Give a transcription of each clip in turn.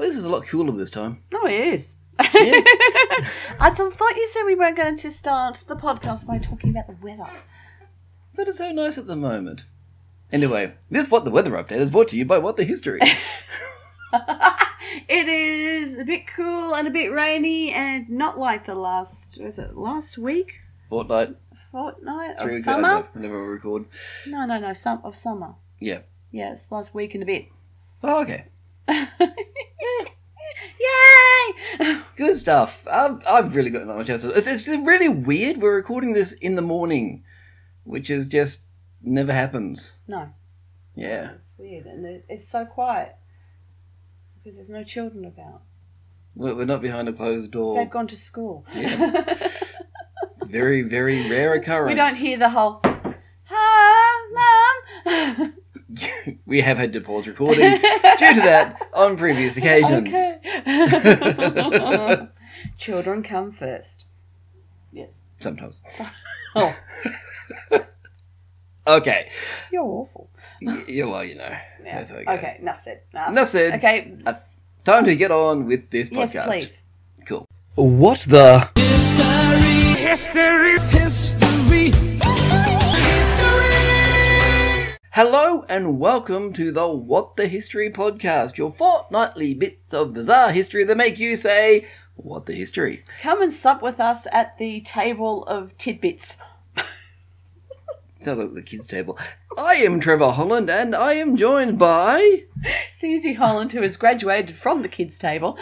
Well, this is a lot cooler this time. Oh, it is. Yeah. I thought you said we weren't going to start the podcast by talking about the weather. But it's so nice at the moment. Anyway, this What the Weather Update is brought to you by What the History. It is a bit cool and a bit rainy and not like the last week? Fortnight. 3 of weeks summer? Whenever we record. No, of summer. Yeah. Yeah, it's last week and a bit. Oh, okay. Yay! Good stuff. I've really got that much else. It's really weird. We're recording this in the morning, which is just never happens. No. Yeah. It's weird. And it's so quiet because there's no children about. We're not behind a closed door. They've gone to school. Yeah. It's a very, very rare occurrence. We don't hear the whole, "Hi, Mum." We have had to pause recording due to that on previous occasions. Okay. Children come first. Yes. Sometimes. Oh. Okay. You're awful. Well, you know. Yeah. That's how it goes. Okay, enough said. Enough said. Okay. Time to get on with this podcast. Yes, please. Cool. What the... History. Hello and welcome to the What the History podcast, your fortnightly bits of bizarre history that make you say, what the history? Come and sup with us at the table of tidbits. Sounds like the kids' table. I am Trevor Highland and I am joined by... Suzie Highland, who has graduated from the kids' table.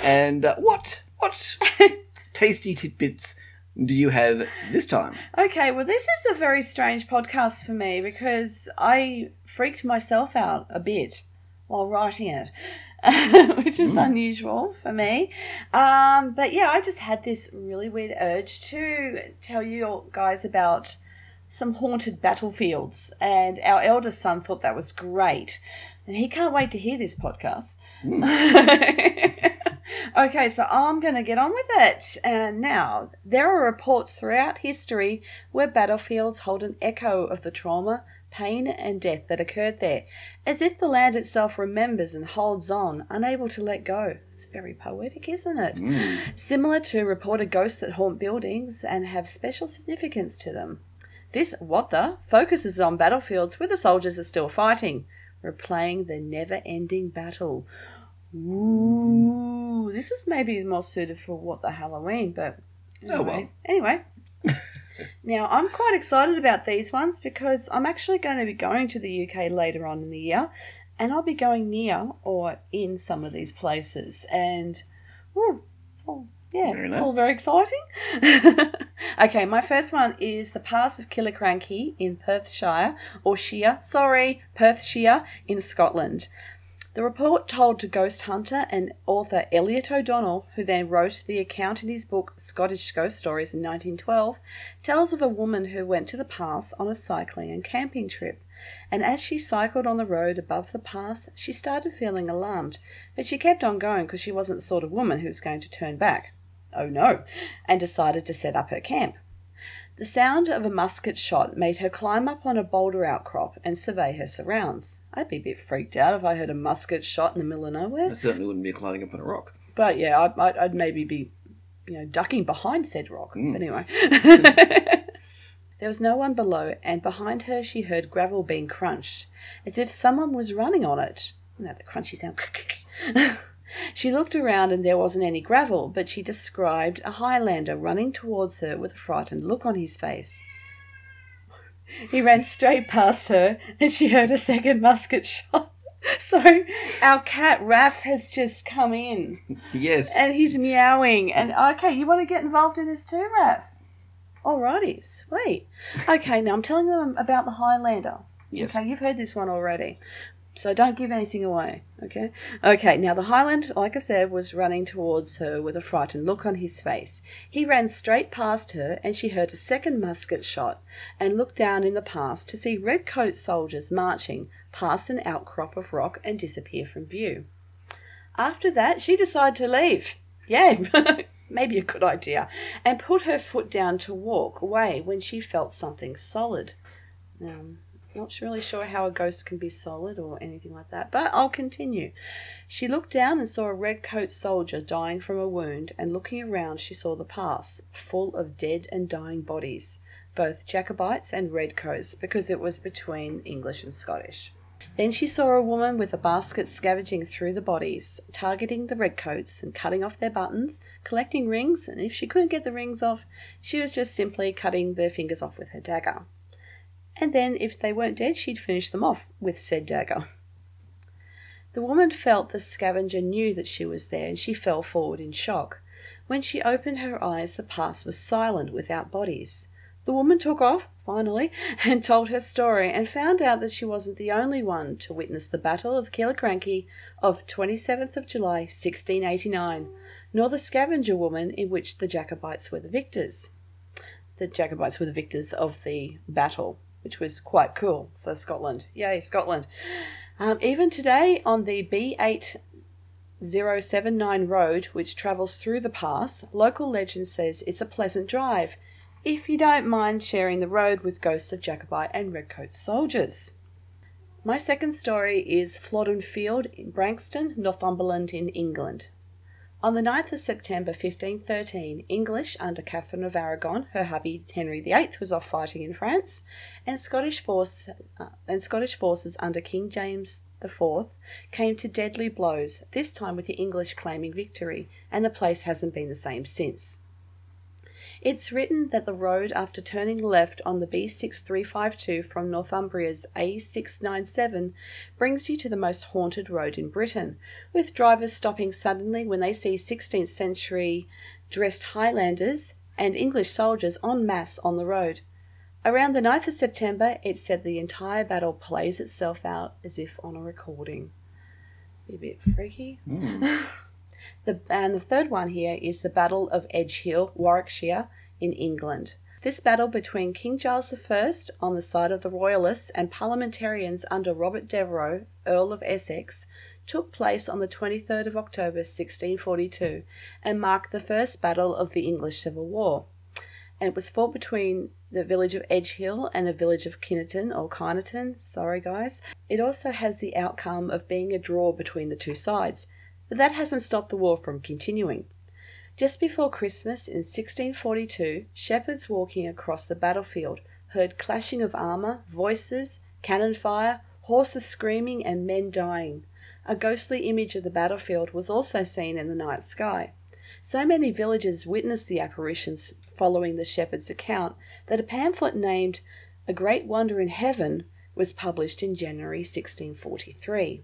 And what tasty tidbits do you have this time? Okay, well, this is a very strange podcast for me because I freaked myself out a bit while writing it, which is unusual for me. But yeah, I just had this really weird urge to tell you guys about some haunted battlefields, and our eldest son thought that was great, and he can't wait to hear this podcast. Okay, so I'm going to get on with it. And now, there are reports throughout history where battlefields hold an echo of the trauma, pain and death that occurred there, as if the land itself remembers and holds on, unable to let go. It's very poetic, isn't it? Similar to reported ghosts that haunt buildings and have special significance to them. This What The focuses on battlefields where the soldiers are still fighting, replaying the never-ending battle. Ooh, this is maybe more suited for What The Halloween, but anyway. Now, I'm quite excited about these ones because I'm actually going to be going to the UK later on in the year, and I'll be going near or in some of these places, and Very nice. all very exciting. Okay, my first one is the Pass of Killiecrankie in Perthshire in Scotland. The report told to ghost hunter and author Elliot O'Donnell, who then wrote the account in his book Scottish Ghost Stories in 1912, tells of a woman who went to the pass on a cycling and camping trip. And as she cycled on the road above the pass, she started feeling alarmed, but she kept on going because she wasn't the sort of woman who was going to turn back. Oh no, and decided to set up her camp. The sound of a musket shot made her climb up on a boulder outcrop and survey her surrounds. I'd be a bit freaked out if I heard a musket shot in the middle of nowhere. I certainly wouldn't be climbing up on a rock. But yeah, I'd maybe be, ducking behind said rock. But anyway. There was no one below, and behind her she heard gravel being crunched, as if someone was running on it. The crunchy sound. She looked around and there wasn't any gravel, but she described a Highlander running towards her with a frightened look on his face. He ran straight past her and she heard a second musket shot. So our cat Raph has just come in. Yes. And he's meowing. And okay, you want to get involved in this too, Raph? Alrighty, sweet. Okay, now I'm telling them about the Highlander. Yes. Okay, you've heard this one already. So don't give anything away, okay? Okay, now the Highland, like I said, was running towards her with a frightened look on his face. He ran straight past her and she heard a second musket shot and looked down in the pass to see redcoat soldiers marching past an outcrop of rock and disappear from view. After that, she decided to leave. Yeah, maybe a good idea. And put her foot down to walk away when she felt something solid. Not really sure how a ghost can be solid or anything like that, but I'll continue. She looked down and saw a red-coat soldier dying from a wound, and looking around she saw the pass, full of dead and dying bodies, both Jacobites and redcoats, because it was between English and Scottish. Then she saw a woman with a basket scavenging through the bodies, targeting the redcoats and cutting off their buttons, collecting rings, and if she couldn't get the rings off, she was just simply cutting their fingers off with her dagger. And then, if they weren't dead, she'd finish them off with said dagger. The woman felt the scavenger knew that she was there, and she fell forward in shock. When she opened her eyes, the pass was silent, without bodies. The woman took off, finally, and told her story, and found out that she wasn't the only one to witness the Battle of Killiecrankie of 27th of July, 1689, nor the scavenger woman in which the Jacobites were the victors. The Jacobites were the victors of the battle, which was quite cool for Scotland. Yay, Scotland. Even today, on the B8079 road, which travels through the pass, local legend says it's a pleasant drive, if you don't mind sharing the road with ghosts of Jacobite and redcoat soldiers. My second story is Flodden Field in Branxton, Northumberland in England. On the 9th of September 1513, English under Catherine of Aragon, her hubby Henry VIII was off fighting in France, and Scottish forces under King James IV came to deadly blows, this time with the English claiming victory, and the place hasn't been the same since. It's written that the road after turning left on the B6352 from Northumbria's A697 brings you to the most haunted road in Britain, with drivers stopping suddenly when they see 16th century dressed Highlanders and English soldiers en masse on the road. Around the 9th of September, it's said the entire battle plays itself out as if on a recording. Be a bit freaky. And the third one here is the Battle of Edge Hill, Warwickshire, in England. This battle between King Charles I on the side of the Royalists and parliamentarians under Robert Devereux, Earl of Essex, took place on the 23rd of October 1642 and marked the first battle of the English Civil War. And it was fought between the village of Edge Hill and the village of Kyneton, sorry guys. It also has the outcome of being a draw between the two sides, but that hasn't stopped the war from continuing. Just before Christmas in 1642, shepherds walking across the battlefield heard clashing of armour, voices, cannon fire, horses screaming and men dying. A ghostly image of the battlefield was also seen in the night sky. So many villagers witnessed the apparitions following the shepherd's account that a pamphlet named A Great Wonder in Heaven was published in January 1643.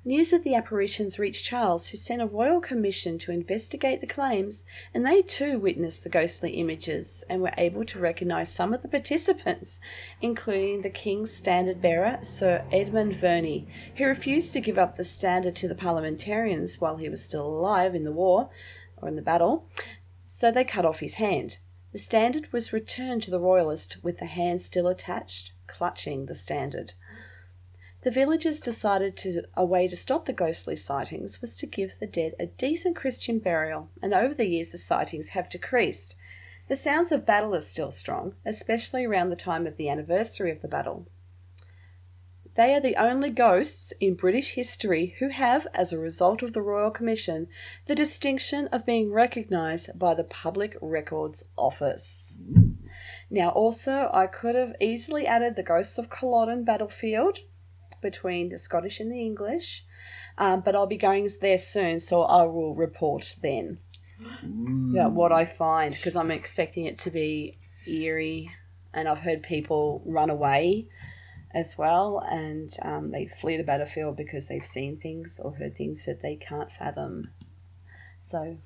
News of the apparitions reached Charles, who sent a royal commission to investigate the claims, and they too witnessed the ghostly images and were able to recognise some of the participants, including the King's standard-bearer, Sir Edmund Verney, who refused to give up the standard to the parliamentarians while he was still alive in the war, or in the battle, so they cut off his hand. The standard was returned to the royalist with the hand still attached, clutching the standard. The villagers decided a way to stop the ghostly sightings was to give the dead a decent Christian burial, and over the years the sightings have decreased. The sounds of battle are still strong, especially around the time of the anniversary of the battle. They are the only ghosts in British history who have, as a result of the Royal Commission, the distinction of being recognised by the Public Records Office. Now also, I could have easily added the Ghosts of Culloden battlefield between the Scottish and the English, but I'll be going there soon, so I will report then what I find, because I'm expecting it to be eerie, and I've heard people run away as well, and they flee the battlefield because they've seen things or heard things that they can't fathom. So,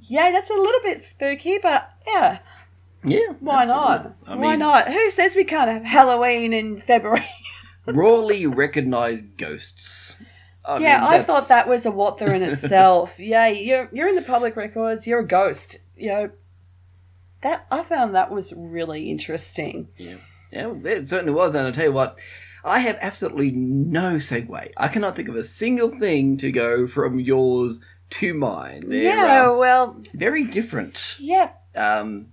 yeah, that's a little bit spooky, but yeah. Yeah. Why not? Why not? Who says we can't have Halloween in February? Rawly recognised ghosts. I thought that was a what there in itself. Yeah, you're in the public records. You're a ghost. That I found that was really interesting. Yeah, it certainly was. And I'll tell you what, I have absolutely no segue. I cannot think of a single thing to go from yours to mine. They're, very different. Yeah.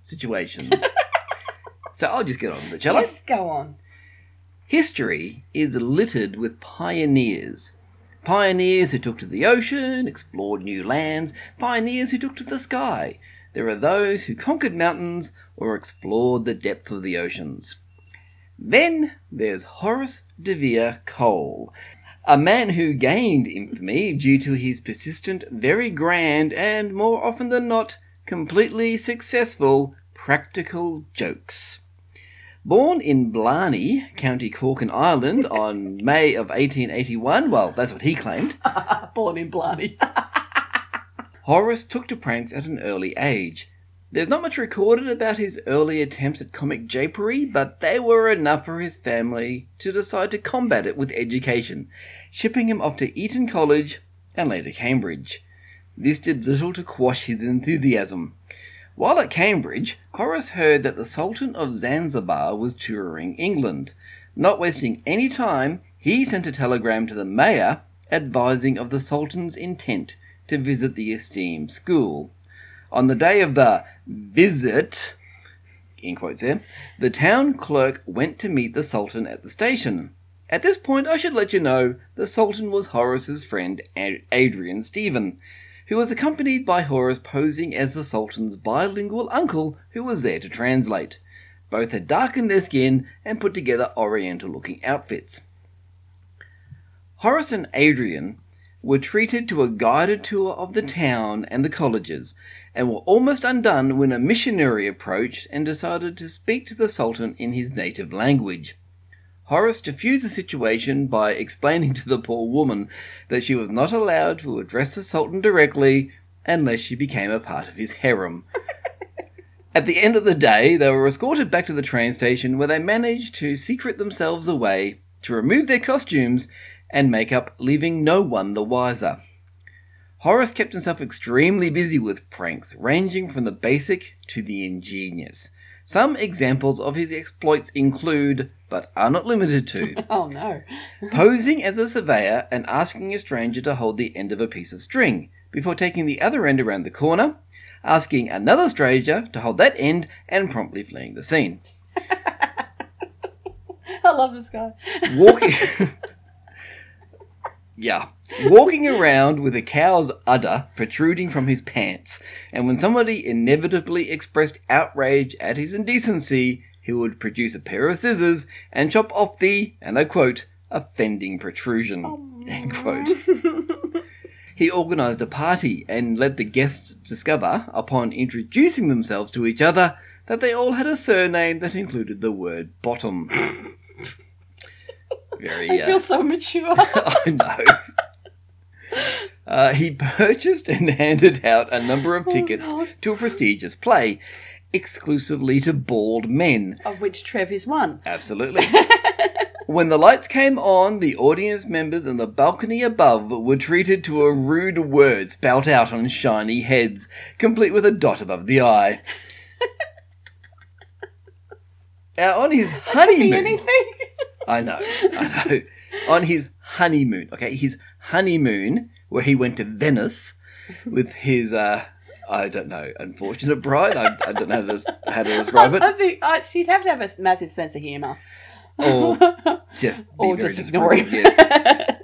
Situations. So I'll just get on with it, shall I? Yes, go on. History is littered with pioneers. Pioneers who took to the ocean, explored new lands, pioneers who took to the sky. There are those who conquered mountains or explored the depths of the oceans. Then there's Horace de Vere Cole, a man who gained infamy due to his persistent, very grand, and more often than not, completely successful practical jokes. Born in Blarney, County Cork in Ireland on May of 1881, well, that's what he claimed. Born in Blarney. Horace took to pranks at an early age. There's not much recorded about his early attempts at comic japery, but they were enough for his family to decide to combat it with education, shipping him off to Eton College and later Cambridge. This did little to quash his enthusiasm. While at Cambridge, Horace heard that the Sultan of Zanzibar was touring England. Not wasting any time, he sent a telegram to the mayor advising of the Sultan's intent to visit the esteemed school. On the day of the visit, in quotes here, the town clerk went to meet the Sultan at the station. At this point, I should let you know, the Sultan was Horace's friend Adrian Stephen, who was accompanied by Horace posing as the Sultan's bilingual uncle who was there to translate. Both had darkened their skin and put together oriental-looking outfits. Horace and Adrian were treated to a guided tour of the town and the colleges, and were almost undone when a missionary approached and decided to speak to the Sultan in his native language. Horace diffused the situation by explaining to the poor woman that she was not allowed to address the Sultan directly unless she became a part of his harem. At the end of the day, they were escorted back to the train station where they managed to secret themselves away, to remove their costumes and makeup, leaving no one the wiser. Horace kept himself extremely busy with pranks, ranging from the basic to the ingenious. Some examples of his exploits include, but are not limited to, oh no, posing as a surveyor and asking a stranger to hold the end of a piece of string, before taking the other end around the corner, asking another stranger to hold that end, and promptly fleeing the scene. I love this guy. Walking around with a cow's udder protruding from his pants, and when somebody inevitably expressed outrage at his indecency, he would produce a pair of scissors and chop off the, and I quote, offending protrusion, end quote. He organised a party and let the guests discover, upon introducing themselves to each other, that they all had a surname that included the word bottom. I feel so mature. I know. He purchased and handed out a number of tickets to a prestigious play, exclusively to bald men. Of which Trev is one. Absolutely. When the lights came on, the audience members on the balcony above were treated to a rude word spout out on shiny heads, complete with a dot above the eye. Now, on his honeymoon... I know. On his honeymoon, where he went to Venice with his, I don't know, unfortunate bride. I don't know how to describe it. I think she'd have to have a massive sense of humour. Or just be or very just ignore him. Yes.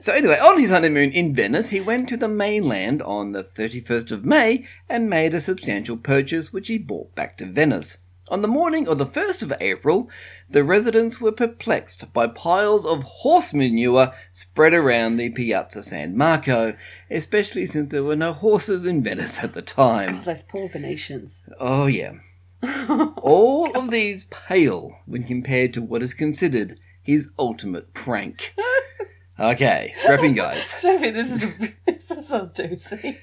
So anyway, on his honeymoon in Venice, he went to the mainland on the 31st of May and made a substantial purchase which he brought back to Venice. On the morning of the 1st of April, the residents were perplexed by piles of horse manure spread around the Piazza San Marco, especially since there were no horses in Venice at the time. God, those poor Venetians. Oh, yeah. All of these pale when compared to what is considered his ultimate prank. Okay, strap in, guys. Strap in, this is so juicy.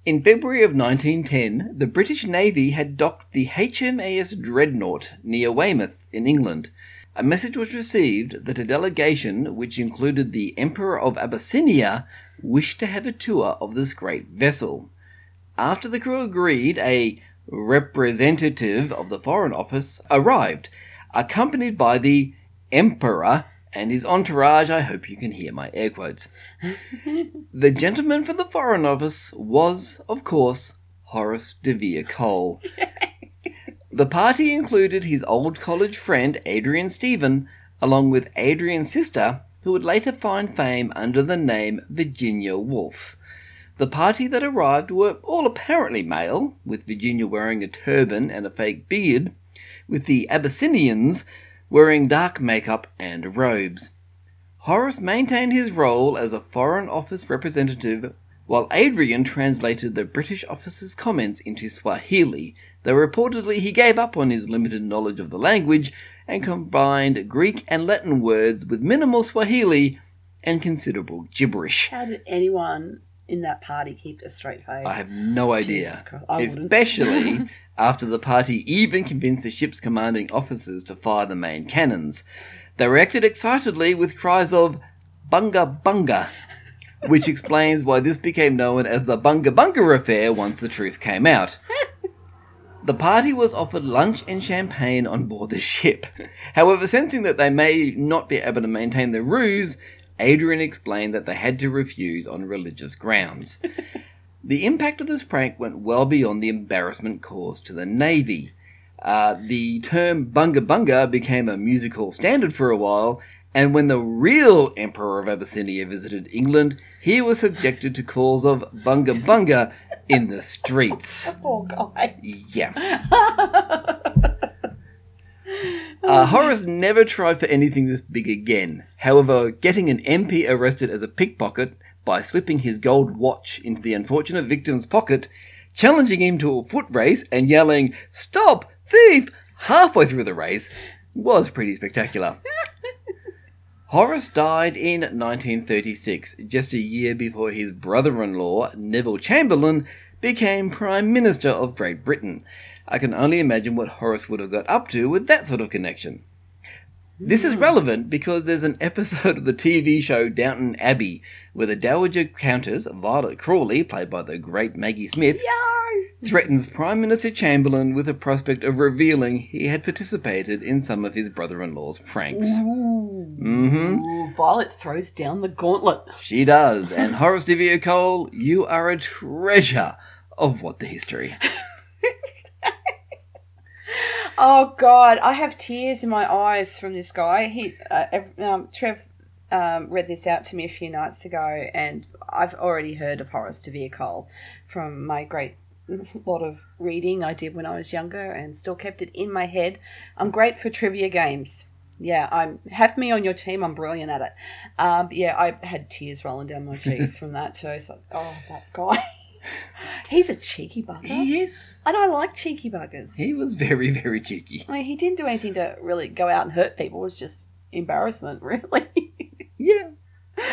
In February of 1910, the British Navy had docked the HMAS Dreadnought near Weymouth in England. A message was received that a delegation, which included the Emperor of Abyssinia, wished to have a tour of this great vessel. After the crew agreed, a representative of the Foreign Office arrived, accompanied by the Emperor and his entourage. I hope you can hear my air quotes. The gentleman from the Foreign Office was, of course, Horace de Vere Cole. The party included his old college friend Adrian Stephen, along with Adrian's sister, who would later find fame under the name Virginia Woolf. The party that arrived were all apparently male, with Virginia wearing a turban and a fake beard, with the Abyssinians wearing dark makeup and robes. Horace maintained his role as a Foreign Office representative, while Adrian translated the British officer's comments into Swahili, though reportedly he gave up on his limited knowledge of the language and combined Greek and Latin words with minimal Swahili and considerable gibberish. How did anyone in that party keep a straight face? I have no idea. Especially after the party even convinced the ship's commanding officers to fire the main cannons. They reacted excitedly with cries of "Bunga Bunga," which explains why this became known as the Bunga Bunga affair once the truth came out. The party was offered lunch and champagne on board the ship. However, sensing that they may not be able to maintain the ruse, Adrian explained that they had to refuse on religious grounds. The impact of this prank went well beyond the embarrassment caused to the Navy. The term Bunga Bunga became a music hall standard for a while, and when the real Emperor of Abyssinia visited England, he was subjected to calls of Bunga Bunga in the streets. Poor guy. Yeah. Horace never tried for anything this big again. However, getting an MP arrested as a pickpocket by slipping his gold watch into the unfortunate victim's pocket, challenging him to a foot race and yelling, "Stop, thief!" halfway through the race was pretty spectacular. Horace died in 1936, just a year before his brother-in-law, Neville Chamberlain, became Prime Minister of Great Britain. I can only imagine what Horace would have got up to with that sort of connection. This is relevant because there's an episode of the TV show Downton Abbey where the Dowager Countess, Violet Crawley, played by the great Maggie Smith, threatens Prime Minister Chamberlain with the prospect of revealing he had participated in some of his brother-in-law's pranks. Ooh, Violet throws down the gauntlet. She does, and Horace de Vere Cole, you are a treasure of What the History. Oh, God, I have tears in my eyes from this guy. Trev read this out to me a few nights ago, and I've already heard of Horace de Vere Cole from my great lot of reading I did when I was younger and still kept it in my head. I'm great for trivia games. Yeah, have me on your team. I'm brilliant at it. Yeah, I had tears rolling down my cheeks from that too. It's like, oh, that guy. He's a cheeky bugger. He is. I don't like cheeky buggers. He was very, very cheeky. I mean, he didn't do anything to really go out and hurt people. It was just embarrassment, really. Yeah,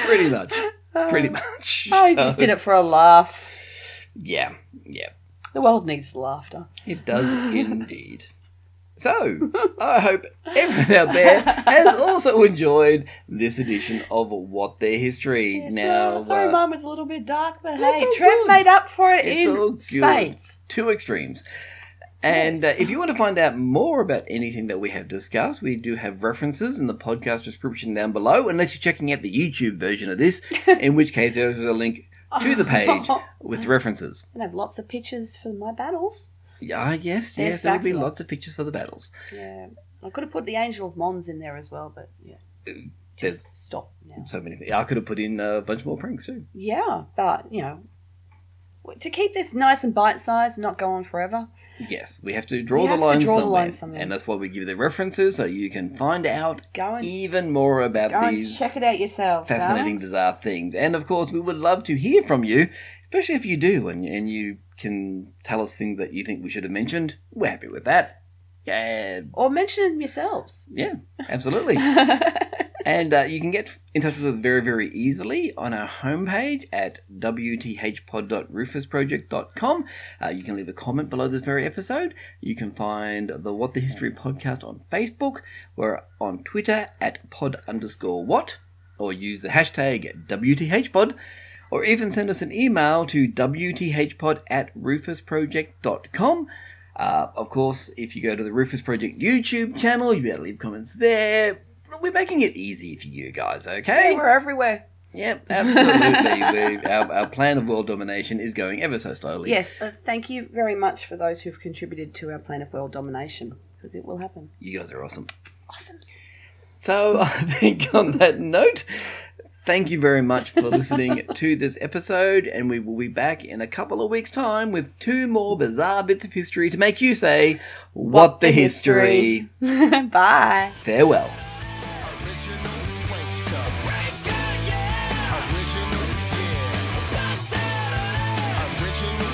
pretty much. Pretty much. Oh, he just did it for a laugh. Yeah, yeah. The world needs laughter. It does indeed. So, I hope everyone out there has also enjoyed this edition of What Their History. Now, sorry, Mum, it's a little bit dark, but hey, Trev made up for it in spades. Two extremes. And if you want to find out more about anything that we have discussed, we do have references in the podcast description down below, unless you're checking out the YouTube version of this, in which case there's a link to the page with references. And I have lots of pictures for my battles. Yes, there will be lots of pictures for the battles. Yeah, I could have put the Angel of Mons in there as well, but yeah, just stop now. So many things. I could have put in a bunch more pranks too. Yeah, but, to keep this nice and bite-sized and not go on forever. Yes, we have to draw the line somewhere. And that's why we give the references, so you can find out even more about these check it out yourselves, fascinating, bizarre things. And, of course, we would love to hear from you, especially if you do, and you can tell us things that you think we should have mentioned. We're happy with that. Or mention them yourselves. Yeah, absolutely. And you can get in touch with us very, very easily on our homepage at wthpod.rufusproject.com. You can leave a comment below this very episode. You can find the What the History podcast on Facebook. We're on Twitter at pod_what, or use the hashtag WTHpod, or even send us an email to wthpod@rufusproject.com. Of course, if you go to the Rufus Project YouTube channel, you'll be able to leave comments there. We're making it easy for you guys, okay? Yeah, we're everywhere. Yep, absolutely. Our plan of world domination is going ever so slowly. Yes, thank you very much for those who've contributed to our plan of world domination, because it will happen. You guys are awesome. Awesomes. So I think on that note, thank you very much for listening to this episode, and we will be back in a couple of weeks' time with 2 more bizarre bits of history to make you say, what the history? Bye. Farewell. Original